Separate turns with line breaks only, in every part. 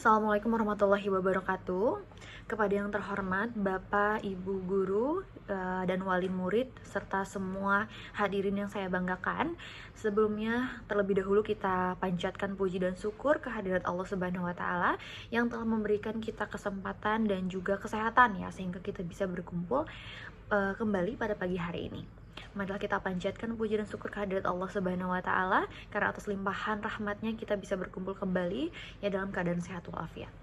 Assalamualaikum warahmatullahi wabarakatuh. Kepada yang terhormat Bapak, Ibu Guru, dan wali murid serta semua hadirin yang saya banggakan. Sebelumnya terlebih dahulu kita panjatkan puji dan syukur kehadirat Allah Subhanahu wa taala yang telah memberikan kita kesempatan dan juga kesehatan ya sehingga kita bisa berkumpul kembali pada pagi hari ini. Marilah kita panjatkan puji dan syukur kehadirat Allah Subhanahu wa taala karena atas limpahan rahmatnya kita bisa berkumpul kembali ya dalam keadaan sehat walafiat.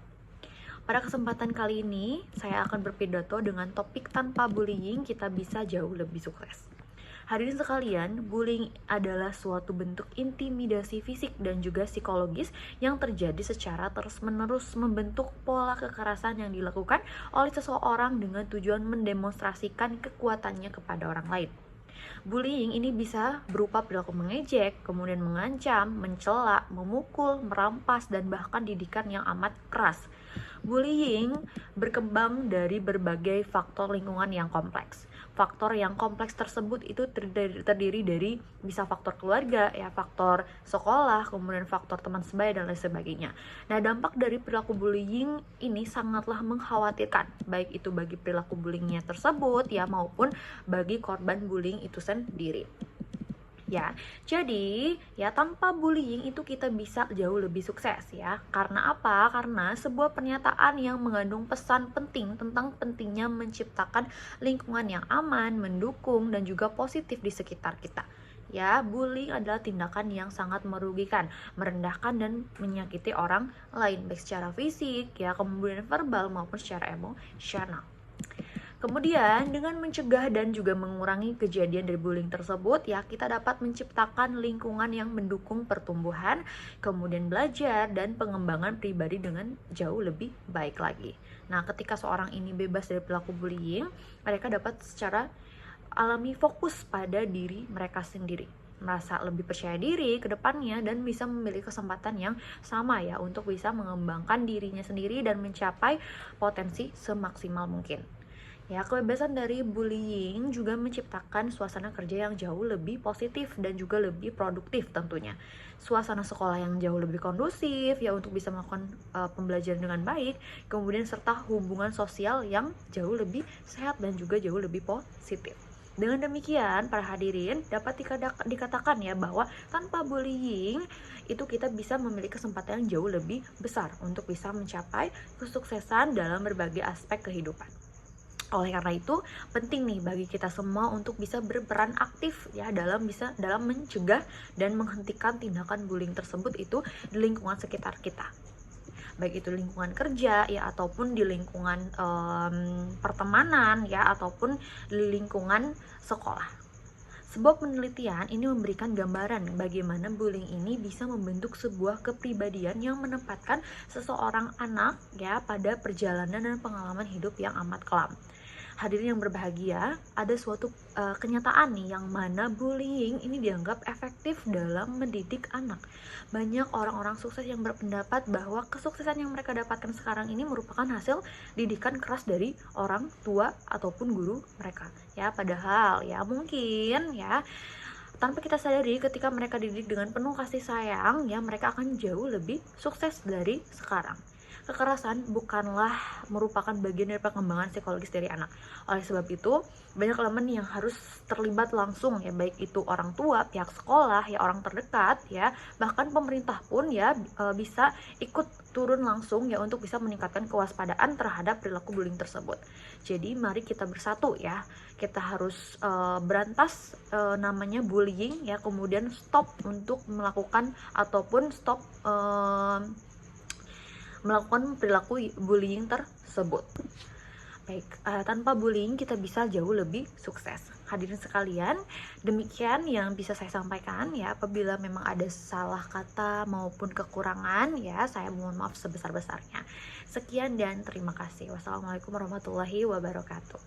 Pada kesempatan kali ini saya akan berpidato dengan topik tanpa bullying kita bisa jauh lebih sukses. Hadirin sekalian, bullying adalah suatu bentuk intimidasi fisik dan juga psikologis yang terjadi secara terus-menerus membentuk pola kekerasan yang dilakukan oleh seseorang dengan tujuan mendemonstrasikan kekuatannya kepada orang lain. Bullying ini bisa berupa perilaku mengejek, kemudian mengancam, mencela, memukul, merampas, dan bahkan didikan yang amat keras. Bullying berkembang dari berbagai faktor lingkungan yang kompleks. Faktor yang kompleks tersebut itu terdiri dari bisa faktor keluarga, ya faktor sekolah, kemudian faktor teman sebaya dan lain sebagainya. Nah, dampak dari perilaku bullying ini sangatlah mengkhawatirkan, baik itu bagi perilaku bullyingnya tersebut ya maupun bagi korban bullying itu sendiri. Ya, jadi ya tanpa bullying itu kita bisa jauh lebih sukses ya. Karena apa? Karena sebuah pernyataan yang mengandung pesan penting tentang pentingnya menciptakan lingkungan yang aman, mendukung dan juga positif di sekitar kita. Ya, bullying adalah tindakan yang sangat merugikan, merendahkan dan menyakiti orang lain baik secara fisik, ya, kemudian verbal maupun secara emosional. Kemudian dengan mencegah dan juga mengurangi kejadian dari bullying tersebut ya kita dapat menciptakan lingkungan yang mendukung pertumbuhan, kemudian belajar dan pengembangan pribadi dengan jauh lebih baik lagi. Nah, ketika seorang ini bebas dari perilaku bullying, mereka dapat secara alami fokus pada diri mereka sendiri, merasa lebih percaya diri ke depannya dan bisa memiliki kesempatan yang sama ya untuk bisa mengembangkan dirinya sendiri dan mencapai potensi semaksimal mungkin. Ya, kebebasan dari bullying juga menciptakan suasana kerja yang jauh lebih positif dan juga lebih produktif tentunya. Suasana sekolah yang jauh lebih kondusif ya untuk bisa melakukan pembelajaran dengan baik, kemudian serta hubungan sosial yang jauh lebih sehat dan juga jauh lebih positif. Dengan demikian, para hadirin dapat dikatakan ya bahwa tanpa bullying itu kita bisa memiliki kesempatan yang jauh lebih besar untuk bisa mencapai kesuksesan dalam berbagai aspek kehidupan. Oleh karena itu, penting nih bagi kita semua untuk bisa berperan aktif ya dalam mencegah dan menghentikan tindakan bullying tersebut itu di lingkungan sekitar kita. Baik itu lingkungan kerja ya ataupun di lingkungan pertemanan ya ataupun di lingkungan sekolah. Sebuah penelitian ini memberikan gambaran bagaimana bullying ini bisa membentuk sebuah kepribadian yang menempatkan seseorang anak ya pada perjalanan dan pengalaman hidup yang amat kelam. Hadirin yang berbahagia, ada suatu kenyataan nih yang mana bullying ini dianggap efektif dalam mendidik anak. Banyak orang-orang sukses yang berpendapat bahwa kesuksesan yang mereka dapatkan sekarang ini merupakan hasil didikan keras dari orang tua ataupun guru mereka. Ya, padahal ya mungkin ya tanpa kita sadari ketika mereka dididik dengan penuh kasih sayang, ya mereka akan jauh lebih sukses dari sekarang. Kekerasan bukanlah merupakan bagian dari perkembangan psikologis dari anak. Oleh sebab itu, banyak elemen yang harus terlibat langsung ya, baik itu orang tua, pihak sekolah, ya orang terdekat ya, bahkan pemerintah pun ya bisa ikut turun langsung ya untuk bisa meningkatkan kewaspadaan terhadap perilaku bullying tersebut. Jadi mari kita bersatu ya. Kita harus berantas namanya bullying ya, kemudian stop untuk melakukan ataupun stop melakukan perilaku bullying tersebut. Baik, tanpa bullying kita bisa jauh lebih sukses. Hadirin sekalian, demikian yang bisa saya sampaikan ya. Apabila memang ada salah kata maupun kekurangan ya, saya mohon maaf sebesar-besarnya. Sekian dan terima kasih. Wassalamualaikum warahmatullahi wabarakatuh.